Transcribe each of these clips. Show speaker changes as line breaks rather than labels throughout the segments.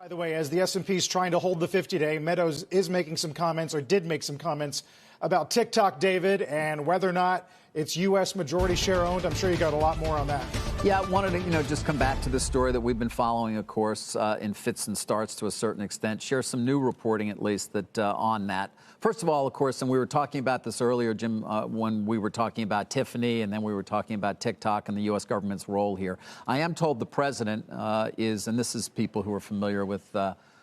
By the way, as the S&P is trying to hold the 50-day, Meadows is making some comments, or did make some comments, about TikTok, David, and whether or not it's U.S. majority share owned. I'm sure you got a lot more on that.
Yeah, I wanted to, just come back to the story that we've been following, of course, in fits and starts to a certain extent, share some new reporting, at least, that on that. First of all, of course, and we were talking about this earlier, Jim, when we were talking about Tiffany, and then we were talking about TikTok and the U.S. government's role here. I am told the president is, and this is people who are familiar with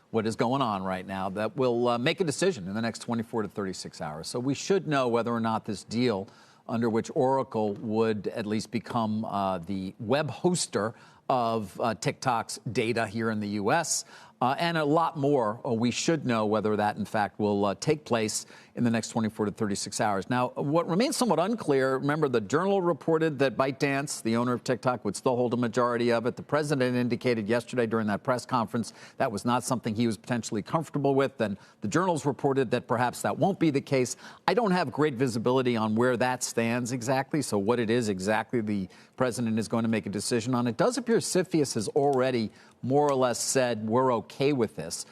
what is going on right now, that will make a decision in the next 24 to 36 hours. So we should know whether or not this deal, under which Oracle would at least become the web hoster of TikTok's data here in the U.S., and a lot more. We should know whether that, in fact, will take place in the next 24 to 36 hours. Now, what remains somewhat unclear, remember, the Journal reported that ByteDance, the owner of TikTok, would still hold a majority of it. The president indicated yesterday during that press conference that was not something he was potentially comfortable with. And the Journals reported that perhaps that won't be the case. I don't have great visibility on where that stands exactly, so what it is exactly the president is going to make a decision on. It does appear CFIUS has already more or less said we're okay with this.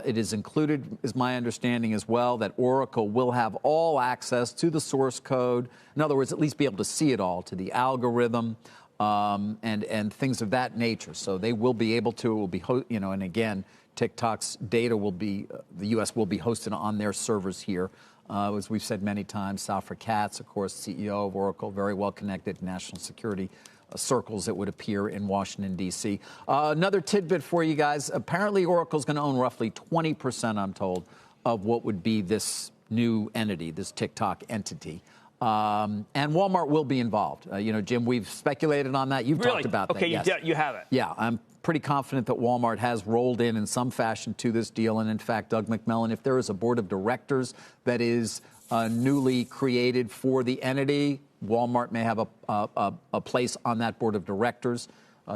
It is included, is my understanding as well, that Oracle will have all access to the source code. In other words, at least be able to see it all, to the algorithm and things of that nature. So they will be able to, it will be, and again, TikTok's data will be, the U.S. will be hosted on their servers here. As we've said many times, Safra Catz, of course, CEO of Oracle, very well connected to national security circles that would appear in Washington, D.C. Another tidbit for you guys. Apparently, Oracle's going to own roughly 20%, I'm told, of what would be this new entity, this TikTok entity. And Walmart will be involved. Jim, we've speculated on that. You've talked about that.
Okay,
yes.
You have it.
Yeah, I'm pretty confident that Walmart has rolled in some fashion to this deal. And in fact, Doug McMillon, if there is a board of directors that is newly created for the entity, Walmart may have a place on that board of directors,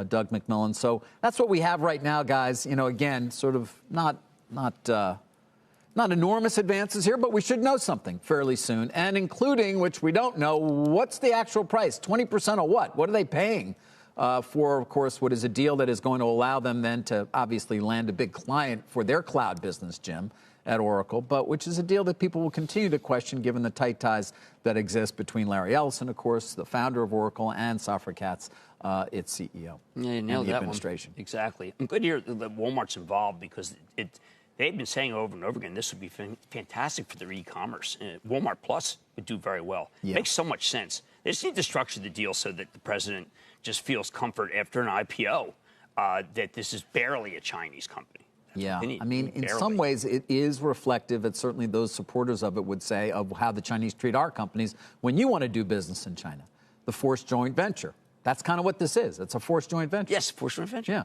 Doug McMillon. So that's what we have right now, guys. Again, sort of not enormous advances here, but we should know something fairly soon, and including, which we don't know, what's the actual price? 20% of what? What are they paying for, of course, what is a deal that is going to allow them then to obviously land a big client for their cloud business, Jim, at Oracle, but which is a deal that people will continue to question given the tight ties that exist between Larry Ellison, of course, the founder of Oracle, and Safra Catz, its CEO.
Yeah, you nailed
and the
that
administration.
One. Exactly. I'm good to hear that Walmart's involved because they've been saying over and over again this would be fantastic for their e-commerce. Walmart Plus would do very well.
Yeah.
It makes so much sense. They just need to structure the deal so that the president just feels comfort after an IPO that this is barely a Chinese company.
Yeah, I mean, in some ways, it is reflective, and certainly those supporters of it would say, of how the Chinese treat our companies when you want to do business in China. The forced joint venture. That's kind of what this is. It's a forced joint venture.
Yes, forced joint venture.
Yeah.